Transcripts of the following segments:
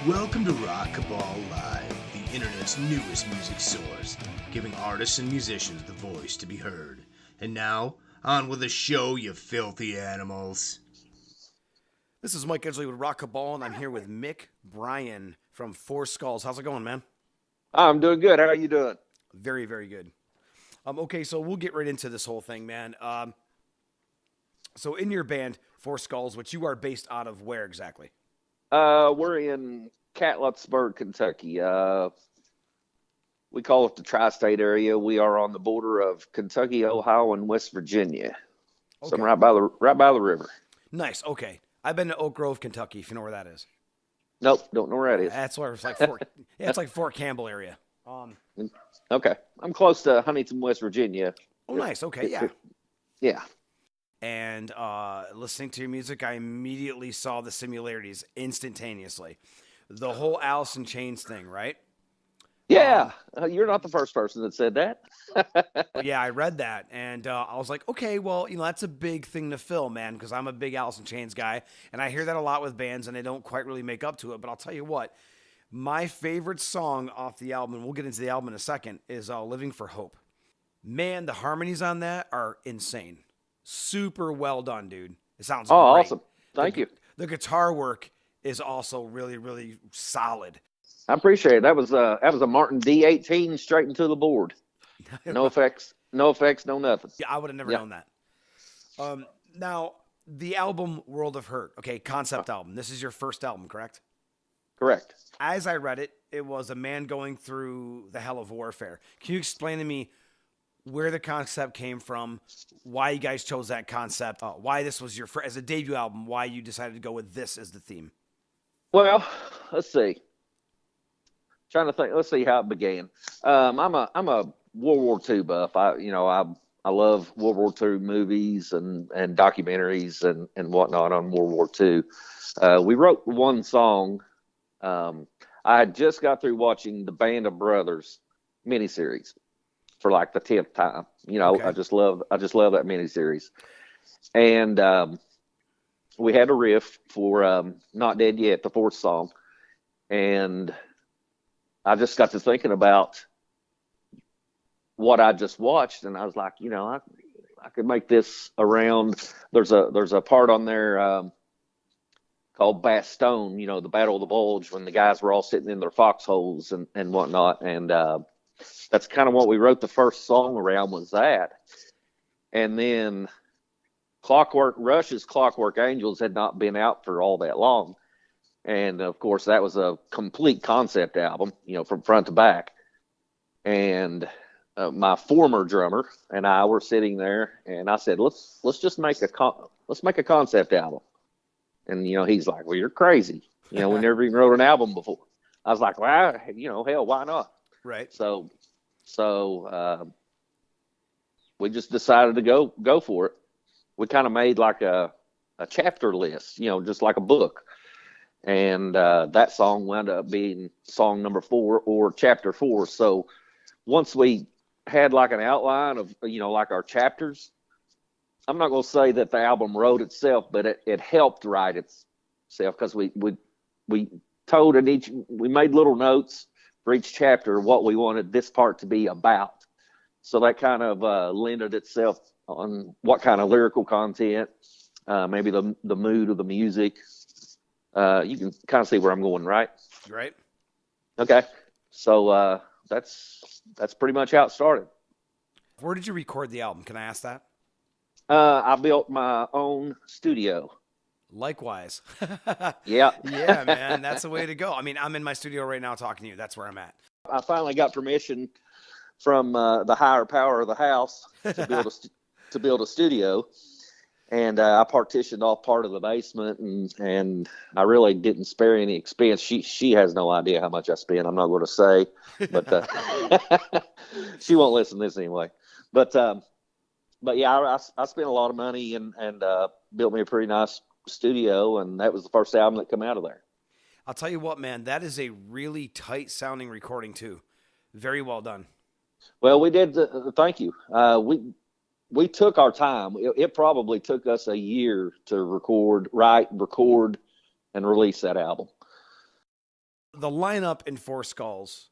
Welcome to Rock Cabal Live, the internet's newest music source, giving artists and musicians the voice to be heard. And now, on with the show, you filthy animals. This is Mike Edgley with Rock Cabal, and I'm here with Mick Bryan from Four Skulls. How's it going, man? I'm doing good. How are you doing? Very, very good. Okay, so we'll get right into this whole thing, man. So in your band, Four Skulls, which you are based out of where exactly? We're in Catlettsburg, Kentucky. We call it the tri-state area. We are on the border of Kentucky, Ohio, and West Virginia. Okay. So I'm right by the river. Nice. Okay. I've been to Oak Grove, Kentucky, if you know where that is. Nope, don't know where that is. That's where it's like Fort. Yeah, it's like Fort Campbell area. Okay, I'm close to Huntington, West Virginia. Oh, nice. Okay, yeah. Yeah. And listening to your music, I immediately saw the similarities instantaneously. The whole Alice in Chains thing, right? Yeah, you're not the first person that said that. Yeah, I read that, and I was like, okay, well, that's a big thing to fill, man, because I'm a big Alice in Chains guy, and I hear that a lot with bands, and they don't quite really make up to it. But I'll tell you what, my favorite song off the album, and we'll get into the album in a second, is Living for Hope. Man, the harmonies on that are insane. Super well done, dude. It sounds great. Awesome. Thank you. The guitar work is also really, really solid. I appreciate it. That was a Martin D18 straight into the board. No effects, no nothing. Yeah, I would have never known that. Now, the album World of Hurt, okay, concept album. This is your first album, correct? Correct. As I read it, it was a man going through the hell of warfare. Can you explain to me where the concept came from, why you guys chose that concept, why this was your first, as a debut album, why you decided to go with this as the theme? Well, let's see. Trying to think. Let's see how it began. I'm a World War II buff. I love World War II movies and documentaries and whatnot on World War II. We wrote one song. I had just got through watching the Band of Brothers miniseries for like the 10th time. Okay. I just love that miniseries. And we had a riff for Not Dead Yet, the fourth song, and I just got to thinking about what I just watched, and I was like, I could make this around. There's a part on there called Bastogne, the Battle of the Bulge, when the guys were all sitting in their foxholes and whatnot, and that's kind of what we wrote the first song around, was that. And then Rush's Clockwork Angels had not been out for all that long. And, of course, that was a complete concept album, from front to back. And my former drummer and I were sitting there, and I said, let's just make a concept album. And, he's like, well, you're crazy. We never even wrote an album before. I was like, well, hell, why not? Right. So we just decided to go for it. We kind of made like a chapter list, just like a book. And that song wound up being song number 4 or chapter 4. So once we had like an outline of, like our chapters, I'm not going to say that the album wrote itself, but it helped write itself, because we told we made little notes for each chapter what we wanted this part to be about. So that kind of lended itself on what kind of lyrical content, maybe the mood of the music. You can kind of see where I'm going, right? Right. Okay. So that's pretty much how it started. Where did you record the album? Can I ask that? I built my own studio. Likewise. Yeah. Yeah, man. That's the way to go. I mean, I'm in my studio right now talking to you. That's where I'm at. I finally got permission from the higher power of the house to build a studio. And I partitioned off part of the basement, and I really didn't spare any expense. She has no idea how much I spent. I'm not going to say, but she won't listen to this anyway. But yeah, I spent a lot of money and built me a pretty nice studio, and that was the first album that came out of there. I'll tell you what, man, that is a really tight sounding recording too. Very well done. Well, we did. Thank you. We took our time. It probably took us a year to record, and release that album. the lineup in Four Skulls,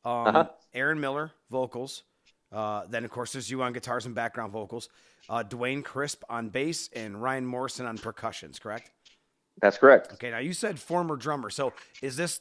Aaron Miller, vocals. Then, of course, there's you on guitars and background vocals. Dwayne Crisp on bass and Ryan Morrison on percussions, correct? That's correct. Okay, now you said former drummer. So is this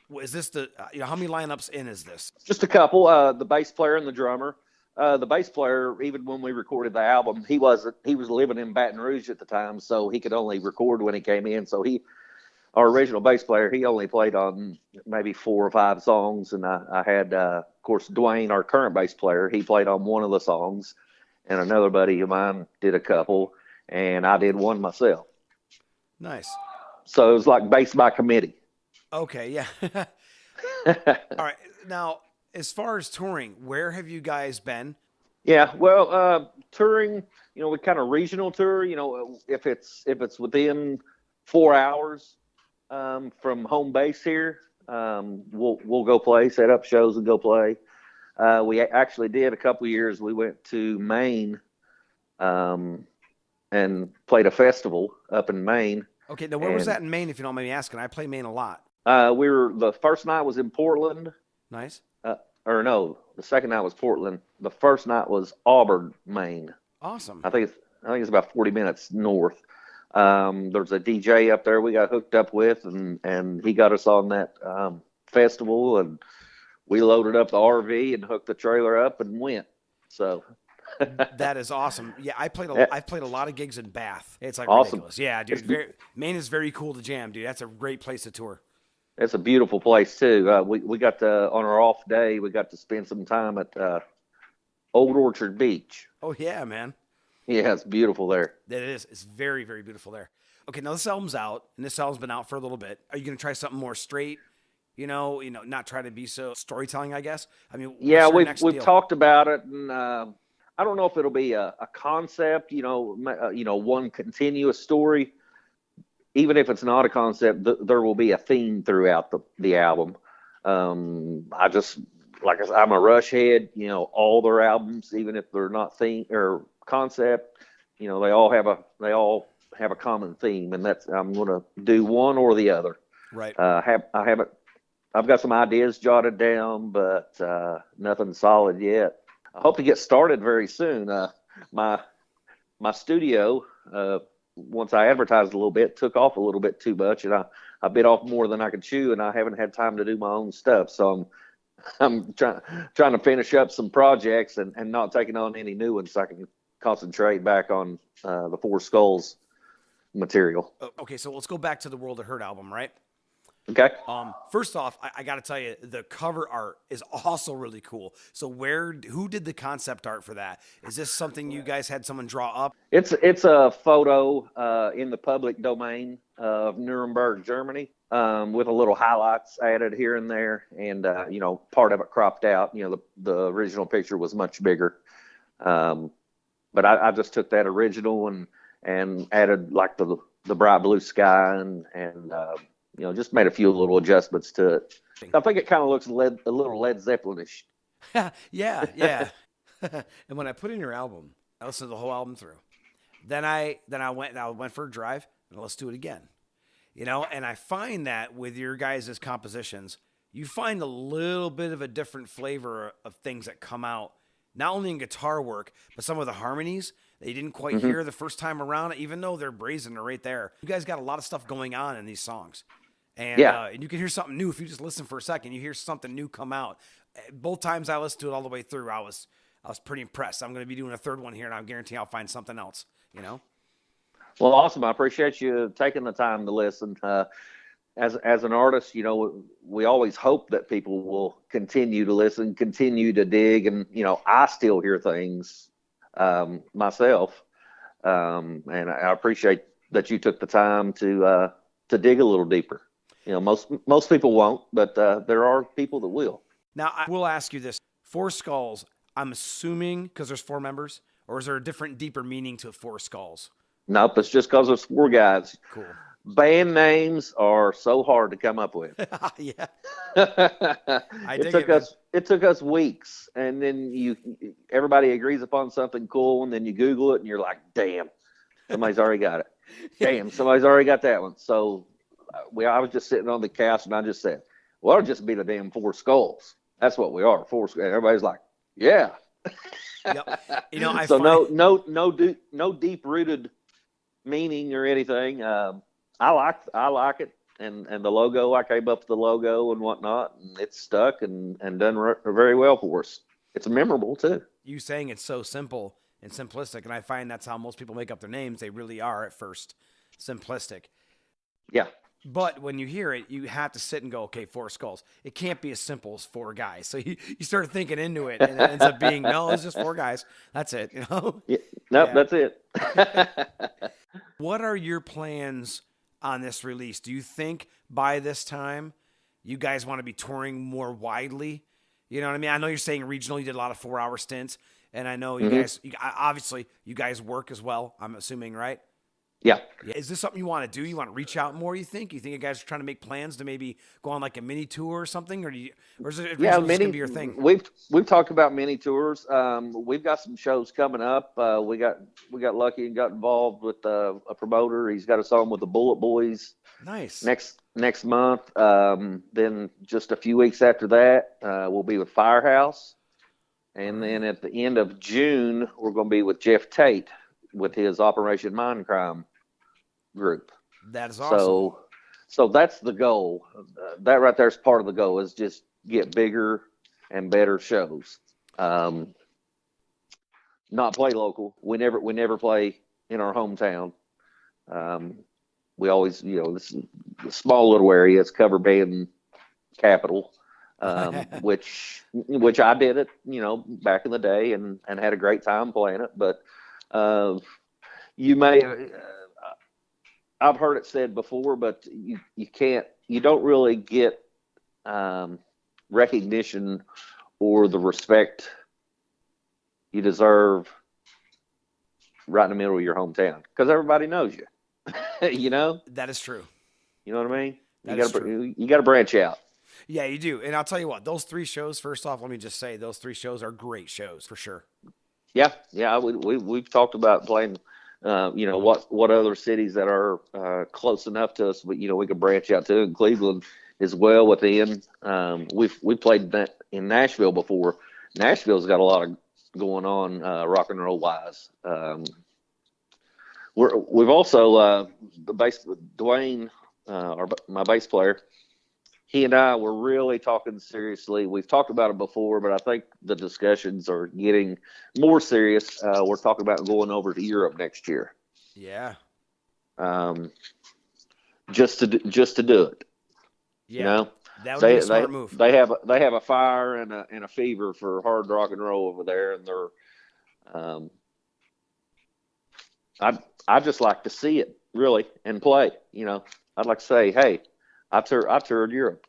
the, how many lineups in is this? Just a couple, the bass player and the drummer. The bass player, even when we recorded the album, he was living in Baton Rouge at the time, so he could only record when he came in. So our original bass player, he only played on maybe 4 or 5 songs. And I had, of course, Dwayne, our current bass player, he played on one of the songs. And another buddy of mine did a couple, and I did one myself. Nice. So it was like bass by committee. Okay, yeah. All right. Now, as far as touring, where have you guys been? Yeah, well, touring, we kind of regional tour. If it's within 4 hours from home base here, we'll go play, set up shows and go play. We actually did a couple years. We went to Maine and played a festival up in Maine. Okay, now where was that in Maine, if you don't mind me asking? I play Maine a lot. The first night was in Portland. Nice. The second night was Portland. The first night was Auburn, Maine. Awesome. I think it's about 40 minutes north. There's a DJ up there we got hooked up with, and he got us on that festival, and we loaded up the RV and hooked the trailer up and went. So that is awesome. Yeah, I've played a lot of gigs in Bath. It's like awesome. Ridiculous. Yeah, dude. Maine is very cool to jam, dude. That's a great place to tour. It's a beautiful place too. We got to, on our off day, we got to spend some time at Old Orchard Beach. Oh yeah, man. Yeah, it's beautiful there. It is. It's very, very beautiful there. Okay, now this album's out, and this album's been out for a little bit. Are you going to try something more straight? Not try to be so storytelling, I guess. I mean, yeah, we've talked about it, and I don't know if it'll be a concept. One continuous story. Even if it's not a concept, there will be a theme throughout the album. I just, like I said, I'm a Rush head. All their albums, even if they're not theme or concept, they all have a common theme, and that's I'm going to do one or the other. Right. I've got some ideas jotted down, but nothing solid yet. I hope to get started very soon. My studio, once I advertised a little bit, took off a little bit too much, and I bit off more than I could chew, and I haven't had time to do my own stuff. So I'm trying to finish up some projects and not taking on any new ones, so I can concentrate back on the Four Skulls material. Okay, so let's go back to the World of Hurt album, right? Okay. First off, I got to tell you, the cover art is also really cool. So who did the concept art for that? Is this something you guys had someone draw up? It's a photo in the public domain of Nuremberg, Germany, with a little highlights added here and there, and part of it cropped out. The original picture was much bigger, but I just took that original and added like the bright blue sky and just made a few little adjustments to it. I think it kind of looks a little Led Zeppelin-ish. yeah. And when I put in your album, I listened to the whole album through. Then I went for a drive, and let's do it again. And I find that with your guys' compositions, you find a little bit of a different flavor of things that come out, not only in guitar work, but some of the harmonies that you didn't quite hear the first time around, even though they're brazen or right there. You guys got a lot of stuff going on in these songs. And and you can hear something new if you just listen for a second. You hear something new come out. Both times I listened to it all the way through, I was pretty impressed. I'm going to be doing a third one here, and I guarantee I'll find something else. Well, awesome. I appreciate you taking the time to listen. As an artist, we always hope that people will continue to listen, continue to dig, and I still hear things myself, and I appreciate that you took the time to dig a little deeper. Most people won't, but there are people that will. Now, I will ask you this. Four Skulls, I'm assuming because there's 4 members, or is there a different, deeper meaning to Four Skulls? Nope, it's just because there's 4 guys. Cool. Band names are so hard to come up with. Yeah. It took us weeks, and then everybody agrees upon something cool, and then you Google it, and you're like, damn, somebody's already got it. Damn, somebody's already got that one. So I was just sitting on the couch, and I just said, well, it'll just be the damn Four Skulls. That's what we are, Four Skulls. Everybody's like, yeah. Yep. You know, I So find, no deep rooted meaning or anything. I like it, and the logo. I came up with the logo and whatnot, and it's stuck and done very well for us. It's memorable too. you saying it's so simple and simplistic, and I find that's how most people make up their names. They really are at first simplistic. Yeah. But when you hear it, you have to sit and go, okay, Four Skulls. It can't be as simple as four guys. So you start thinking into it, and it ends up being, no, it's just four guys. That's it, you know? Yeah. Nope, Yeah. that's it. What are your plans on this release? Do you think by this time you guys want to be touring more widely? You know what I mean? I know you're saying regional. You did a lot of 4-hour stints, and I know you guys, obviously, you guys work as well, I'm assuming, right? Yeah. Is this something you want to do? You want to reach out more, you think? You think you guys are trying to make plans to maybe go on like a mini tour or something? Or is it going to be your thing? We've talked about mini tours. We've got some shows coming up. We got lucky and got involved with a promoter. He's got a song with the Bullet Boys. Nice. Next month. Then just a few weeks after that, we'll be with Firehouse. And then at the end of June, we're going to be with Jeff Tate with his Operation Mindcrime group. That is awesome. So that's the goal. That right there is part of the goal, is just get bigger and better shows. Not play local. We never play in our hometown. We always, this is a small little area. It's cover band capital, which I did it, back in the day and had a great time playing it. But you may. I've heard it said before, but you don't really get recognition or the respect you deserve right in the middle of your hometown, because everybody knows you. That is true. You know what I mean? True. You got to branch out. Yeah, you do. And I'll tell you what, those 3 shows, first off, let me just say, those 3 shows are great shows for sure. Yeah. We've talked about playing. What other cities that are close enough to us, but we could branch out to. And Cleveland as well within. We've played in Nashville before. Nashville's got a lot of going on rock and roll wise. We've also the bass Dwayne, my bass player. He and I were really talking seriously. We've talked about it before, but I think the discussions are getting more serious. We're talking about going over to Europe next year. Yeah. Just to do it. Yeah. That would be a smart move. They have a fire and a fever for hard rock and roll over there, and they're. I'd just like to see it really and play. I'd like to say, hey. I toured Europe.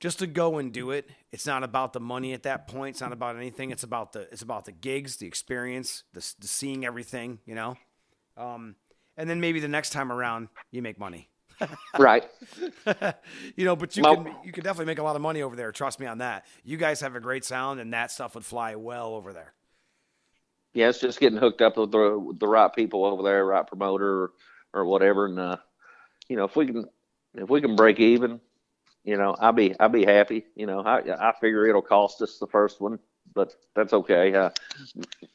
Just to go and do it. It's not about the money at that point. It's not about anything. It's about the gigs, the experience, the seeing everything, and then maybe the next time around you make money. Right. But you can definitely make a lot of money over there. Trust me on that. You guys have a great sound, and that stuff would fly well over there. Yeah, it's just getting hooked up with the right people over there, right promoter or whatever, and if we can break even, I'll be happy. I figure it'll cost us the first one, but that's okay. Right.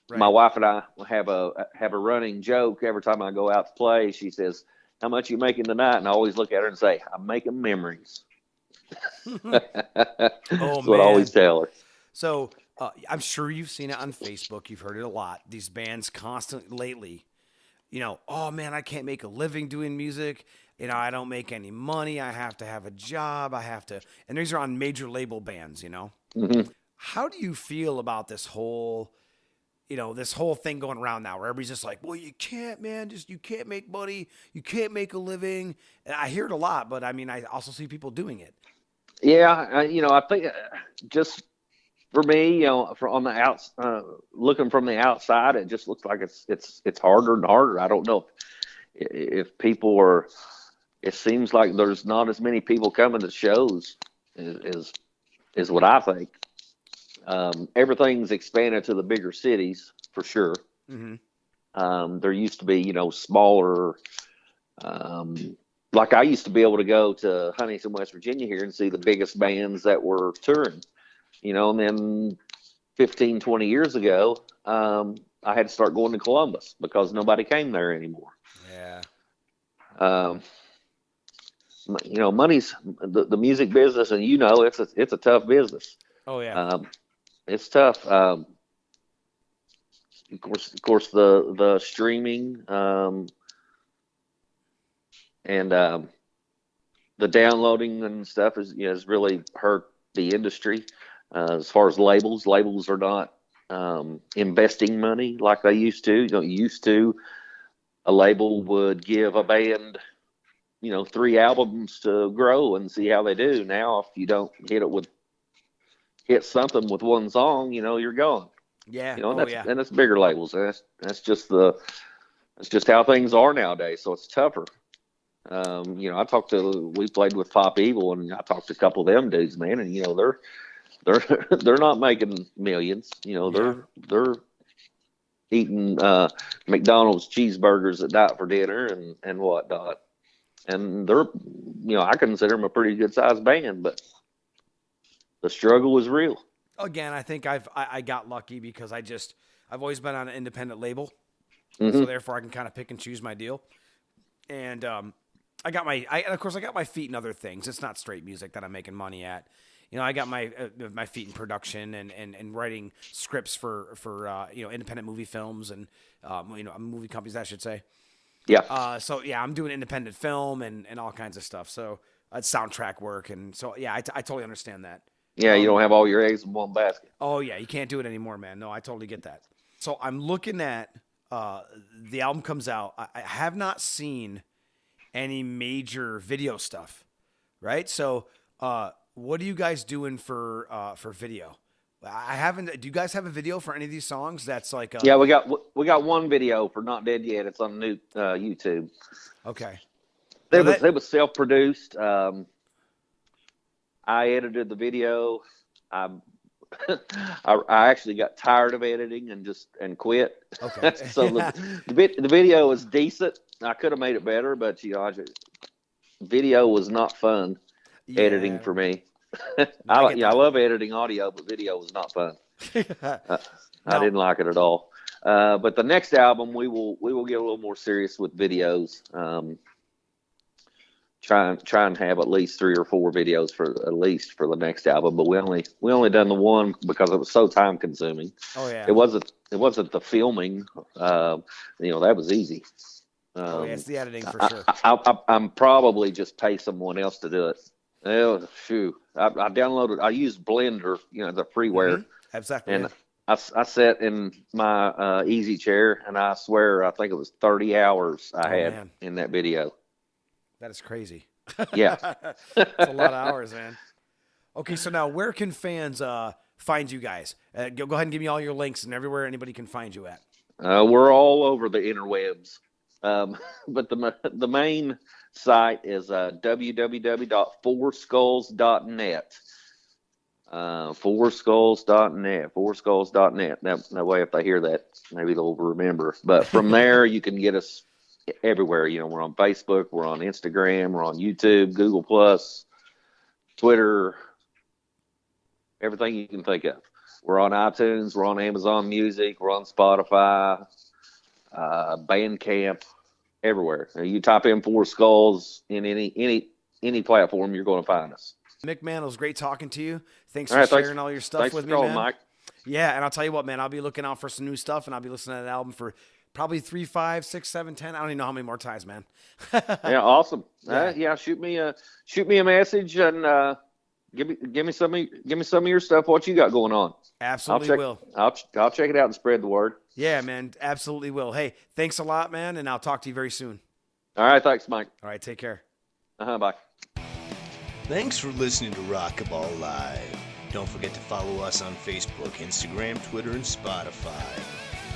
My wife and I have a running joke every time I go out to play. She says, "How much you making tonight?" And I always look at her and say, "I'm making memories." That's what I always tell her. So I'm sure you've seen it on Facebook. You've heard it a lot. These bands constantly lately, oh man, I can't make a living doing music. I don't make any money. I have to have a job. And these are on major label bands, Mm-hmm. How do you feel about this whole thing going around now where everybody's just like, well, you can't, man, you can't make money. You can't make a living. And I hear it a lot, but I mean, I also see people doing it. Yeah. I think just for me, on the looking from the outside, it just looks like it's harder and harder. I don't know if people are. It seems like there's not as many people coming to shows is what I think. Everything's expanded to the bigger cities for sure. Mm-hmm. There used to be, smaller like I used to be able to go to Huntington, West Virginia here and see the biggest bands that were touring, and then 15, 20 years ago, I had to start going to Columbus because nobody came there anymore. Yeah. Money's the music business, and it's a tough business. Oh yeah. It's tough. Of course, the streaming and the downloading and stuff has really hurt the industry. As far as labels are not investing money like they used to. A label would give a band 3 albums to grow and see how they do. Now, if you don't hit something with one song, you're gone. Yeah. And that's bigger labels. That's just how things are nowadays. So it's tougher. We played with Pop Evil, and I talked to a couple of them dudes, man, and they're not making millions. They're eating McDonald's cheeseburgers at night for dinner and whatnot. And they're, I consider them a pretty good sized band, but the struggle is real. Again, I think I got lucky because I've always been on an independent label, Mm-hmm. so therefore I can kind of pick and choose my deal. And I got my feet in other things. It's not straight music that I'm making money at. I got my feet in production and writing scripts for independent movie films and movie companies, I should say. Yeah. So yeah, I'm doing independent film and all kinds of stuff. So soundtrack work, and so yeah, I totally understand that. Yeah, you don't have all your eggs in one basket. Oh yeah, you can't do it anymore, man. No, I totally get that. So I'm looking at the album comes out. I have not seen any major video stuff, right? So what are you guys doing for video? I haven't. Do you guys have a video for any of these songs? That's like yeah, we got one video for Not Dead Yet. It's on new YouTube. Okay. It was self-produced. I edited the video. I actually got tired of editing and quit. Okay. So the video was decent. I could have made it better, but video was not fun. Editing for me. I love editing audio, but video was not fun. I didn't like it at all. But the next album, we will get a little more serious with videos. Try and have at least 3 or 4 videos for the next album. But we only done the one because it was so time consuming. Oh yeah. It wasn't the filming. That was easy. It's the editing for sure. I'm probably just pay someone else to do it. Oh, phew. I downloaded. I used Blender, the freeware. Mm-hmm. Exactly. And I sat in my easy chair, and I swear I think it was 30 hours I had in that video. That is crazy. Yeah. It's a lot of hours, man. Okay, so now where can fans find you guys? Go ahead and give me all your links and everywhere anybody can find you at. We're all over the interwebs. But the main site is www.fourskulls.net. Fourskulls.net. That way, if they hear that, maybe they'll remember. But from there, you can get us everywhere. We're on Facebook, we're on Instagram, we're on YouTube, Google Plus, Twitter, everything you can think of. We're on iTunes, we're on Amazon Music, we're on Spotify, Bandcamp, everywhere. You type in Four Skulls in any platform, you're going to find us. Mick, man, it was great talking to you. Thanks for sharing all your stuff with me, man. Mike. Yeah, and I'll tell you what, man, I'll be looking out for some new stuff, and I'll be listening to that album for probably 3, 5, 6, 7, 10. I don't even know how many more times, man. Yeah, awesome. Yeah. Shoot me a message and give me some of your stuff. What you got going on? Absolutely will. I'll check it out and spread the word. Yeah, man, absolutely will. Hey, thanks a lot, man, and I'll talk to you very soon. All right, thanks, Mike. All right, take care. Bye. Thanks for listening to Rock Cabal Live. Don't forget to follow us on Facebook, Instagram, Twitter, and Spotify.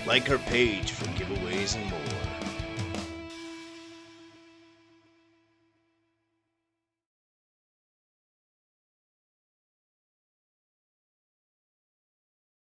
Like our page for giveaways and more.